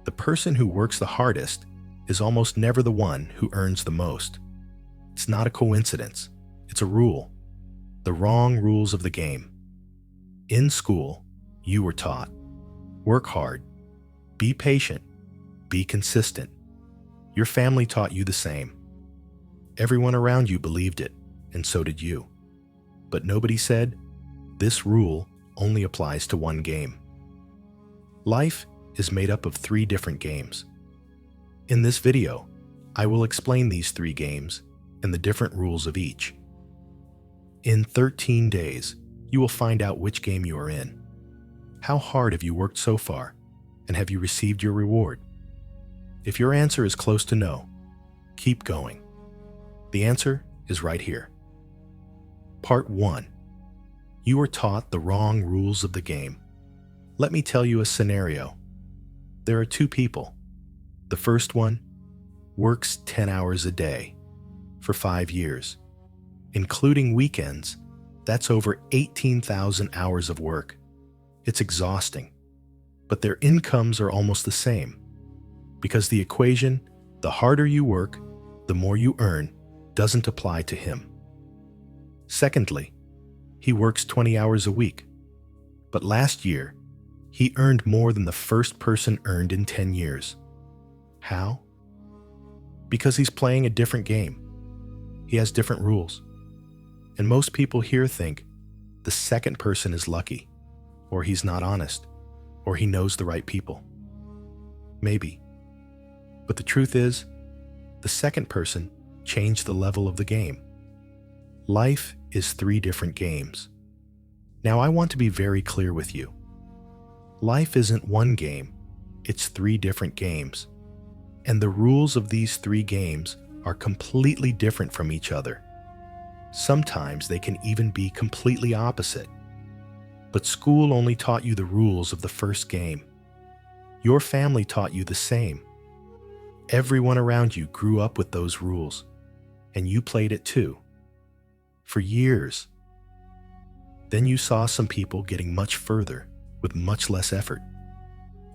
The person who works the hardest is almost never the one who earns the most. It's not a coincidence. It's a rule. The wrong rules of the game. In school, you were taught, work hard, be patient, be consistent. Your family taught you the same. Everyone around you believed it, and so did you. But nobody said, this rule only applies to one game. Life is made up of 3 different games. In this video, I will explain these 3 games and the different rules of each. In 13 days, you will find out which game you are in. How hard have you worked so far, and have you received your reward? If your answer is close to no, keep going. The answer is right here. Part 1. You were taught the wrong rules of the game. Let me tell you a scenario. There are 2 people. The first one works 10 hours a day for 5 years. Including weekends, that's over 18,000 hours of work. It's exhausting, but their incomes are almost the same because the equation, the harder you work, the more you earn, doesn't apply to him. Secondly, he works 20 hours a week, but last year, he earned more than the first person earned in 10 years. How? Because he's playing a different game. He has different rules. And most people here think the second person is lucky, or he's not honest, or he knows the right people. Maybe. But the truth is, the second person changed the level of the game. Life is 3 different games. Now I want to be very clear with you. Life isn't one game, it's 3 different games. And the rules of these 3 games are completely different from each other. Sometimes they can even be completely opposite. But school only taught you the rules of the first game. Your family taught you the same. Everyone around you grew up with those rules, and you played it too. For years. Then you saw some people getting much further with much less effort,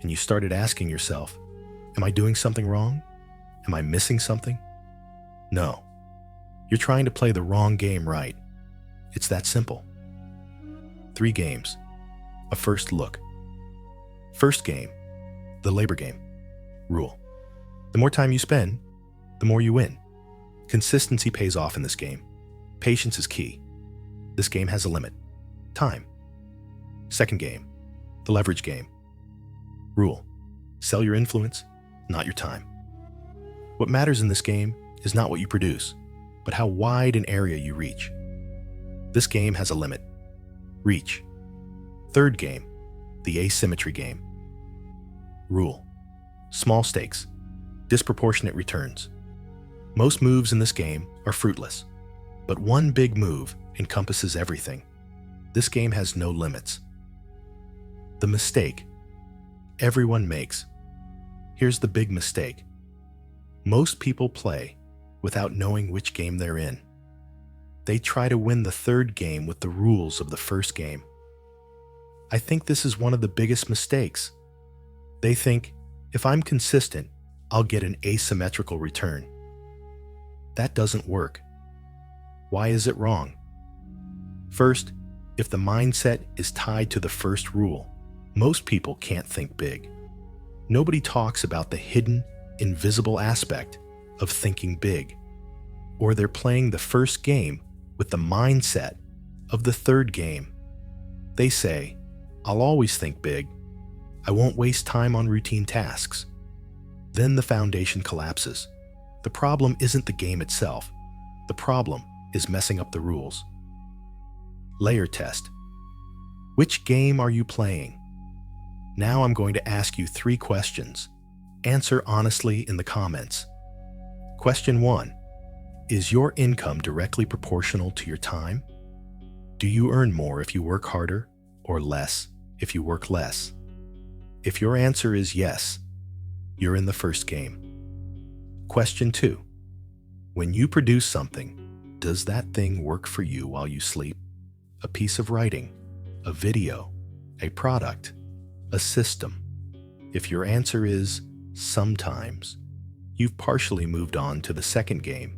and you started asking yourself, am I doing something wrong? Am I missing something? No. You're trying to play the wrong game right. It's that simple. 3 games. A first look. First game, the labor game. Rule. The more time you spend, the more you win. Consistency pays off in this game. Patience is key. This game has a limit. Time. Second game, the leverage game. Rule. Sell your influence, not your time. What matters in this game is not what you produce, but how wide an area you reach. This game has a limit. Reach. Third game, the asymmetry game. Rule. Small stakes, disproportionate returns. Most moves in this game are fruitless, but one big move encompasses everything. This game has no limits. The mistake everyone makes. Here's the big mistake. Most people play without knowing which game they're in. They try to win the third game with the rules of the first game. I think this is one of the biggest mistakes. They think, if I'm consistent, I'll get an asymmetrical return. That doesn't work. Why is it wrong? First, if the mindset is tied to the first rule, most people can't think big. Nobody talks about the hidden, invisible aspect of thinking big, or they're playing the first game with the mindset of the third game. They say, I'll always think big. I won't waste time on routine tasks. Then the foundation collapses. The problem isn't the game itself. The problem is messing up the rules. Layer test. Which game are you playing? Now I'm going to ask you 3 questions. Answer honestly in the comments. Question 1. Is your income directly proportional to your time? Do you earn more if you work harder or less if you work less? If your answer is yes, you're in the first game. Question 2. When you produce something, does that thing work for you while you sleep? A piece of writing, a video, a product, a system. If your answer is sometimes, you've partially moved on to the second game.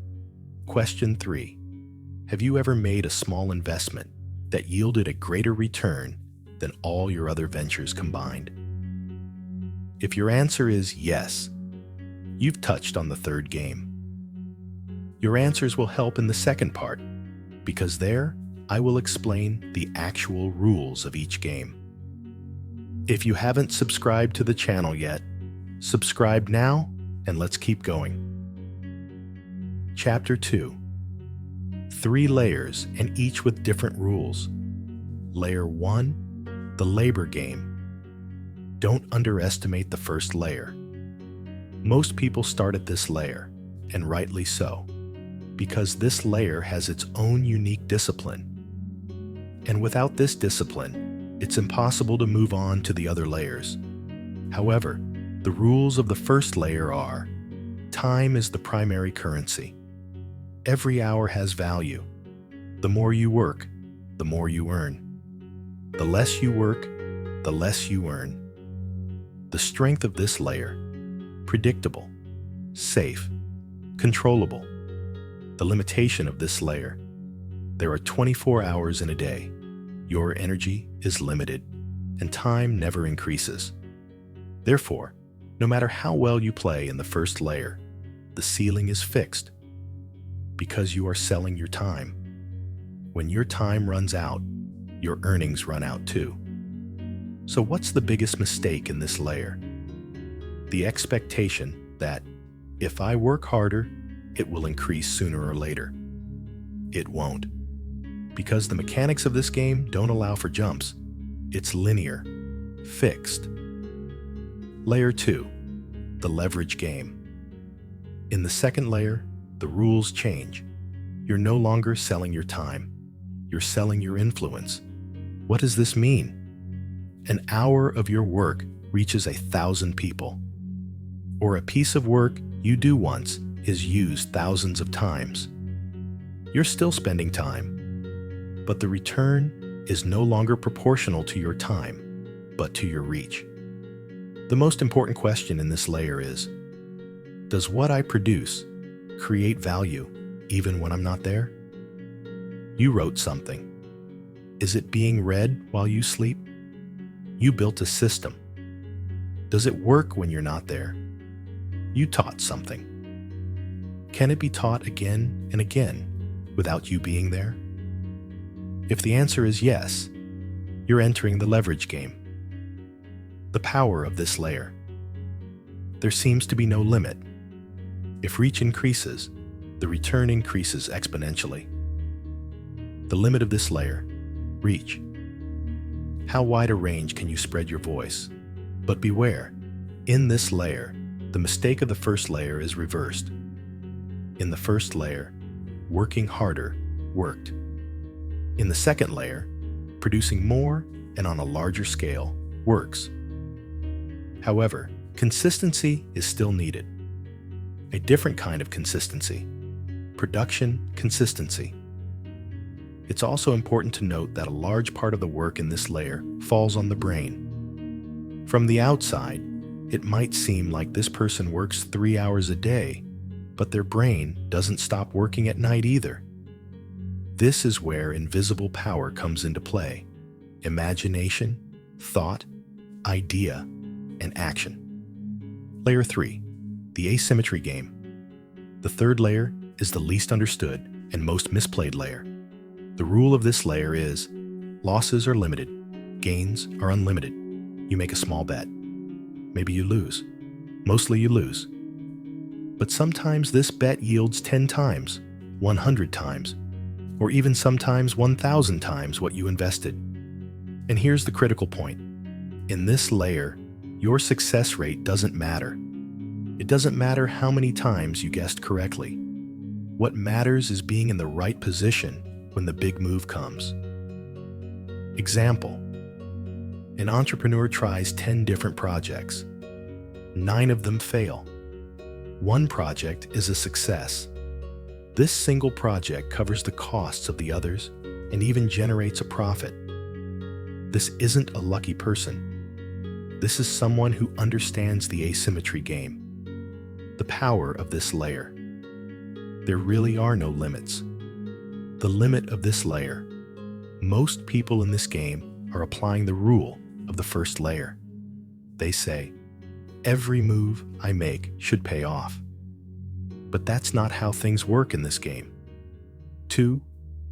Question 3. Have you ever made a small investment that yielded a greater return than all your other ventures combined? If your answer is yes, you've touched on the third game. Your answers will help in the second part, because there I will explain the actual rules of each game. If you haven't subscribed to the channel yet, subscribe now and let's keep going. Chapter 2. 3 layers and each with different rules. Layer 1, the labor game. Don't underestimate the first layer. Most people start at this layer, and rightly so, because this layer has its own unique discipline. And without this discipline, it's impossible to move on to the other layers. However, the rules of the first layer are: time is the primary currency. Every hour has value. The more you work, the more you earn. The less you work, the less you earn. The strength of this layer: predictable, safe, controllable. The limitation of this layer: there are 24 hours in a day. Your energy is limited, and time never increases. Therefore, no matter how well you play in the first layer, the ceiling is fixed, because you are selling your time. When your time runs out, your earnings run out too. So what's the biggest mistake in this layer? The expectation that if I work harder, it will increase sooner or later. It won't, because the mechanics of this game don't allow for jumps. It's linear, fixed. Layer 2, the leverage game. In the second layer, the rules change. You're no longer selling your time. You're selling your influence. What does this mean? An hour of your work reaches 1,000 people. Or a piece of work you do once is used thousands of times. You're still spending time, but the return is no longer proportional to your time, but to your reach. The most important question in this layer is, does what I produce create value even when I'm not there? You wrote something. Is it being read while you sleep? You built a system. Does it work when you're not there? You taught something. Can it be taught again and again without you being there? If the answer is yes, you're entering the leverage game. The power of this layer. There seems to be no limit. If reach increases, the return increases exponentially. The limit of this layer: reach. How wide a range can you spread your voice? But beware, in this layer, the mistake of the first layer is reversed. In the first layer, working harder worked. In the second layer, producing more and on a larger scale works. However, consistency is still needed. A different kind of consistency: production consistency. It's also important to note that a large part of the work in this layer falls on the brain. From the outside, it might seem like this person works 3 hours a day, but their brain doesn't stop working at night either. This is where invisible power comes into play: imagination, thought, idea, and action. Layer 3, the asymmetry game. The third layer is the least understood and most misplayed layer. The rule of this layer is: losses are limited, gains are unlimited. You make a small bet. Maybe you lose. Mostly you lose. But sometimes this bet yields 10 times, 100 times, or even sometimes 1,000 times what you invested. And here's the critical point. In this layer, your success rate doesn't matter. It doesn't matter how many times you guessed correctly. What matters is being in the right position when the big move comes. Example: an entrepreneur tries 10 different projects. 9 of them fail. One project is a success. This single project covers the costs of the others and even generates a profit. This isn't a lucky person. This is someone who understands the asymmetry game, the power of this layer. There really are no limits. The limit of this layer. Most people in this game are applying the rule of the first layer. They say, every move I make should pay off. But that's not how things work in this game. 2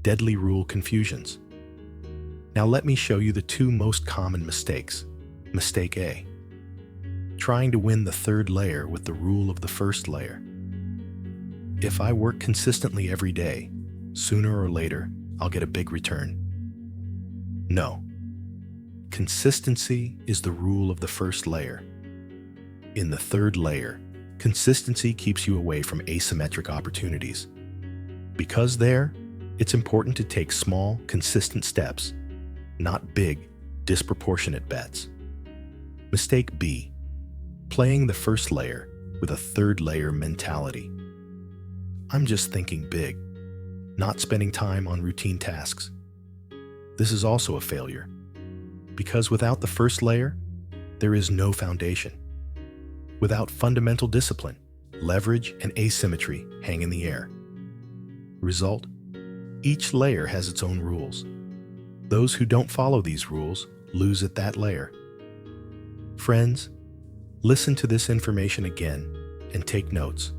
deadly rule confusions. Now let me show you the 2 most common mistakes. Mistake A: trying to win the third layer with the rule of the first layer. If I work consistently every day, sooner or later, I'll get a big return. No. Consistency is the rule of the first layer. In the third layer, consistency keeps you away from asymmetric opportunities. Because there, it's important to take small, consistent steps, not big, disproportionate bets. Mistake B: playing the first layer with a third layer mentality. I'm just thinking big, not spending time on routine tasks. This is also a failure, because without the first layer, there is no foundation. Without fundamental discipline, leverage and asymmetry hang in the air. Result: each layer has its own rules. Those who don't follow these rules lose at that layer. Friends, listen to this information again and take notes.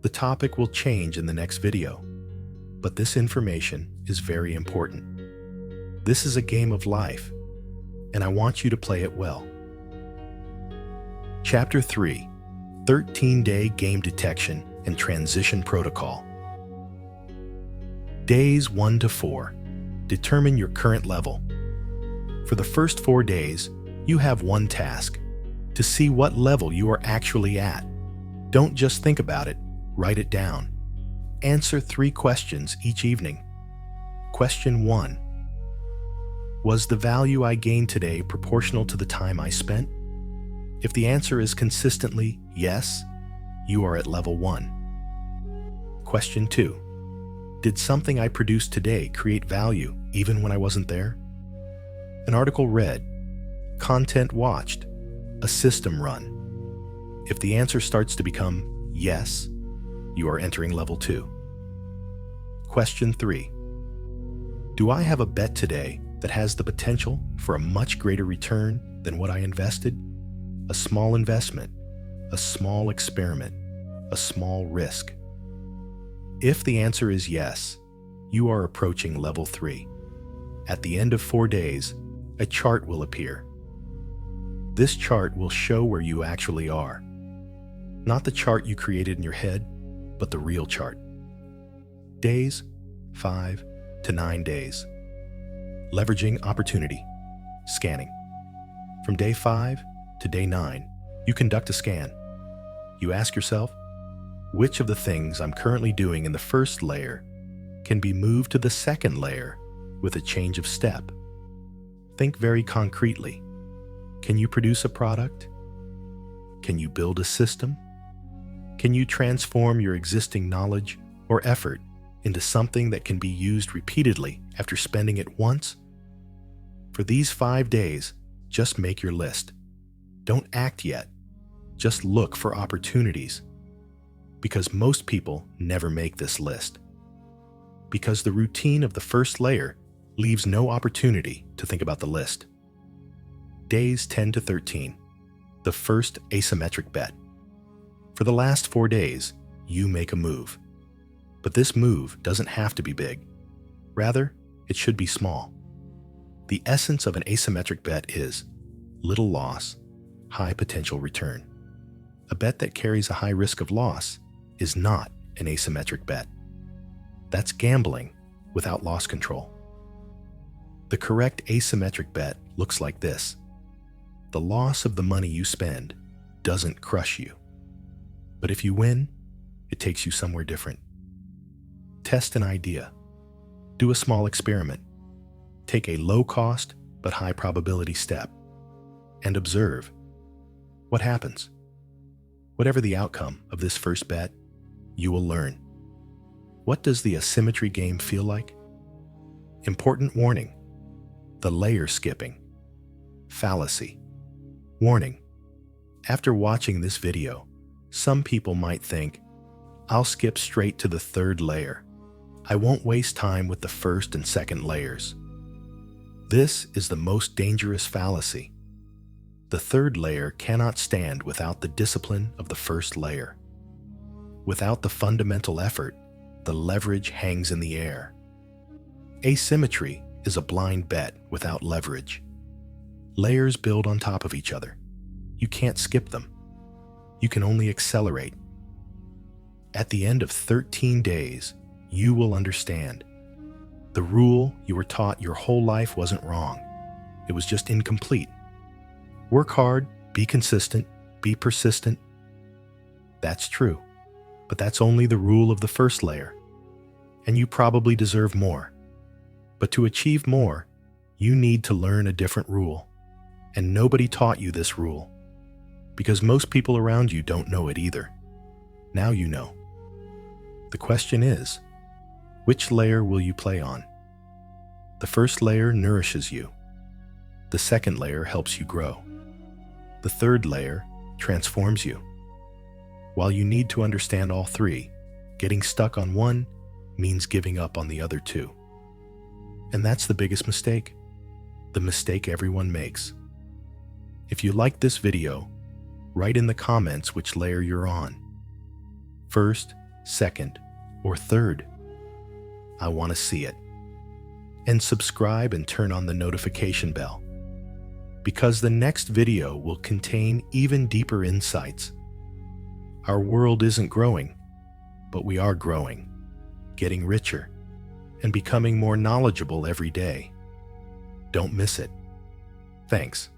The topic will change in the next video, but this information is very important. This is a game of life, and I want you to play it well. Chapter 3: 13-Day Game Detection and Transition Protocol. Days 1 to 4. Determine your current level. For the first 4 days, you have one task: to see what level you are actually at. Don't just think about it, write it down. Answer 3 questions each evening. Question 1. Was the value I gained today proportional to the time I spent? If the answer is consistently yes, you are at level 1. Question 2. Did something I produced today create value even when I wasn't there? An article read, content watched, a system run. If the answer starts to become yes, you are entering level 2. Question 3. Do I have a bet today that has the potential for a much greater return than what I invested? A small investment, a small experiment, a small risk. If the answer is yes, you are approaching level 3. At the end of 4 days, a chart will appear. This chart will show where you actually are. Not the chart you created in your head, but the real chart. Days, 5 to 9 days. Leveraging opportunity. Scanning. From day 5 to day 9, you conduct a scan. You ask yourself, which of the things I'm currently doing in the first layer can be moved to the second layer with a change of step? Think very concretely. Can you produce a product? Can you build a system? Can you transform your existing knowledge or effort into something that can be used repeatedly after spending it once? For these 5 days, just make your list. Don't act yet. Just look for opportunities. Because most people never make this list. Because the routine of the first layer leaves no opportunity to think about the list. Days 10 to 13. The first asymmetric bet. For the last 4 days, you make a move. But this move doesn't have to be big. Rather, it should be small. The essence of an asymmetric bet is little loss, high potential return. A bet that carries a high risk of loss is not an asymmetric bet. That's gambling without loss control. The correct asymmetric bet looks like this. The loss of the money you spend doesn't crush you. But if you win, it takes you somewhere different. Test an idea. Do a small experiment. Take a low-cost but high-probability step. And observe. What happens? Whatever the outcome of this first bet, you will learn. What does the asymmetry game feel like? Important warning. The layer skipping. Fallacy. Warning: after watching this video, some people might think, I'll skip straight to the third layer. I won't waste time with the first and second layers. This is the most dangerous fallacy. The third layer cannot stand without the discipline of the first layer. Without the fundamental effort, the leverage hangs in the air. Asymmetry is a blind bet without leverage. Layers build on top of each other. You can't skip them. You can only accelerate. At the end of 13 days, you will understand. The rule you were taught your whole life wasn't wrong. It was just incomplete. Work hard, be consistent, be persistent. That's true, but that's only the rule of the first layer. And you probably deserve more. But to achieve more, you need to learn a different rule. And nobody taught you this rule. Because most people around you don't know it either. Now you know. The question is, which layer will you play on? The first layer nourishes you. The second layer helps you grow. The third layer transforms you. While you need to understand all three, getting stuck on one means giving up on the other two. And that's the biggest mistake. The mistake everyone makes. If you liked this video, write in the comments which layer you're on. First, second, or third. I want to see it. And subscribe and turn on the notification bell, because the next video will contain even deeper insights. Our world isn't growing, but we are growing, getting richer, and becoming more knowledgeable every day. Don't miss it. Thanks.